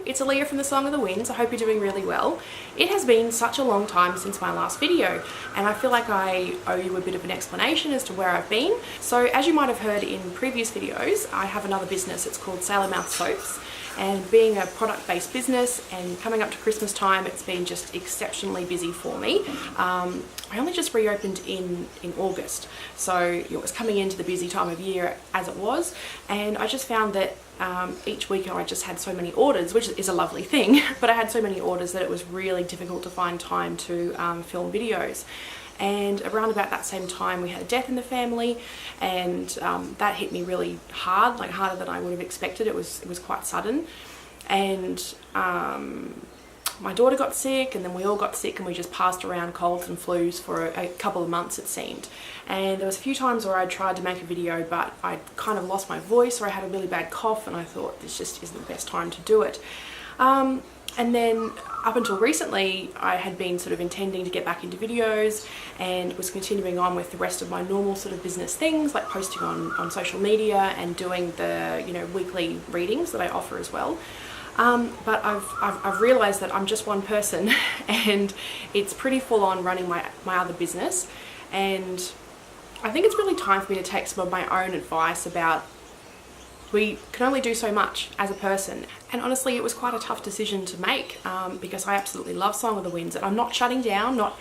it's Aaliyah from the Song of the Winds. I hope you're doing really well. It has been such a long time since my last video, and I feel like I owe you a bit of an explanation as to where I've been. So as you might have heard in previous videos, I have another business. It's called Sailor Mouth Soaps, and being a product-based business and coming up to Christmas time, it's been just exceptionally busy for me. I only just reopened in August, so it was coming into the busy time of year as it was, and I just found that each week I just had so many orders, which is a lovely thing, but I had so many orders that it was really difficult to find time to film videos. And around about that same time we had a death in the family, and that hit me really hard, like harder than I would have expected. It was quite sudden, and my daughter got sick, and then we all got sick, and we just passed around colds and flus for a couple of months, it seemed. And there was a few times where I tried to make a video, but I kind of lost my voice, or I had a really bad cough, and I thought this just isn't the best time to do it. And then up until recently, I had been sort of intending to get back into videos and was continuing on with the rest of my normal sort of business things, like posting on social media and doing the, you know, weekly readings that I offer as well. But I've realized that I'm just one person and it's pretty full on running my other business. And I think it's really time for me to take some of my own advice about we can only do so much as a person. And honestly, it was quite a tough decision to make because I absolutely love Song of the Winds, and I'm not shutting down, not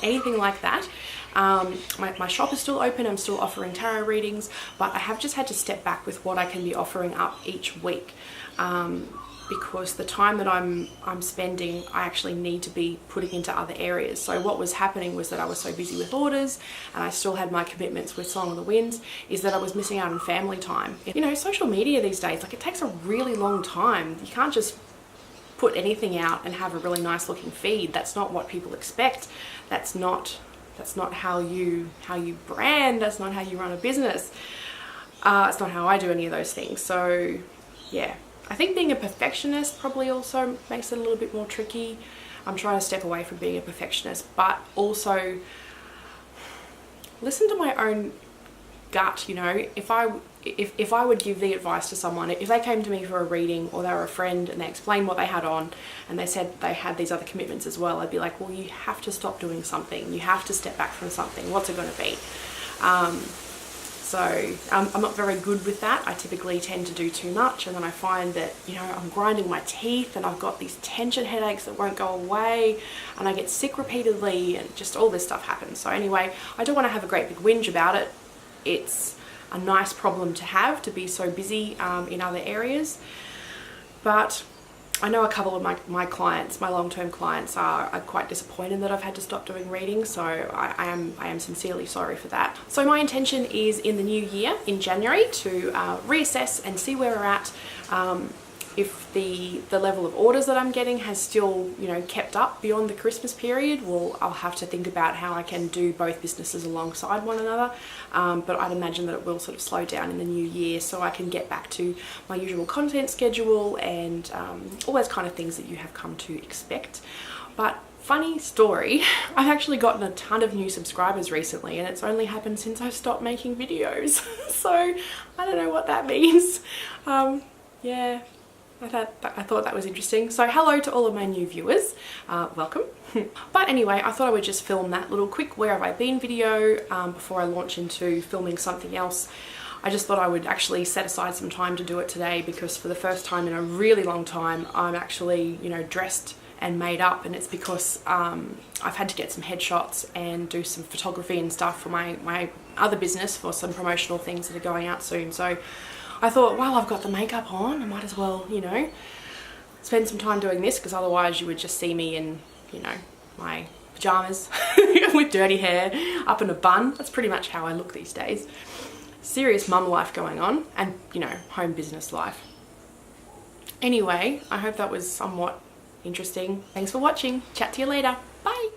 anything like that. My shop is still open, I'm still offering tarot readings, but I have just had to step back with what I can be offering up each week. Because the time that I'm spending, I actually need to be putting into other areas. So what was happening was that I was so busy with orders, and I still had my commitments with Song of the Winds, is that I was missing out on family time. You know, social media these days, like, it takes a really long time. You can't just put anything out and have a really nice looking feed. That's not what people expect. That's not how you brand. That's not how you run a business. It's not how I do any of those things. So yeah. I think being a perfectionist probably also makes it a little bit more tricky. I'm trying to step away from being a perfectionist, but also listen to my own gut. You know, if I would give the advice to someone, if they came to me for a reading, or they were a friend and they explained what they had on and they said they had these other commitments as well, I'd be like, well, you have to stop doing something. You have to step back from something. What's it going to be? So I'm not very good with that. I typically tend to do too much, and then I find that, you know, I'm grinding my teeth and I've got these tension headaches that won't go away, and I get sick repeatedly, and just all this stuff happens. So anyway, I don't want to have a great big whinge about it. It's a nice problem to have, to be so busy in other areas. But I know a couple of my clients, my long-term clients, are quite disappointed that I've had to stop doing readings, so I am sincerely sorry for that. So my intention is in the new year, in January, to reassess and see where we're at. If the level of orders that I'm getting has still, you know, kept up beyond the Christmas period, well, I'll have to think about how I can do both businesses alongside one another. But I'd imagine that it will sort of slow down in the new year, so I can get back to my usual content schedule and all those kind of things that you have come to expect. But funny story, I've actually gotten a ton of new subscribers recently, and it's only happened since I've stopped making videos. So I don't know what that means. Yeah. I thought that was interesting. So hello to all of my new viewers, welcome. But anyway, I thought I would just film that little quick where have I been video before I launch into filming something else. I just thought I would actually set aside some time to do it today, because for the first time in a really long time I'm actually, you know, dressed and made up, and it's because I've had to get some headshots and do some photography and stuff for my other business, for some promotional things that are going out soon. So I thought, well, I've got the makeup on, I might as well, you know, spend some time doing this, because otherwise you would just see me in, you know, my pajamas with dirty hair, up in a bun. That's pretty much how I look these days. Serious mum life going on, and, you know, home business life. Anyway, I hope that was somewhat interesting. Thanks for watching. Chat to you later. Bye.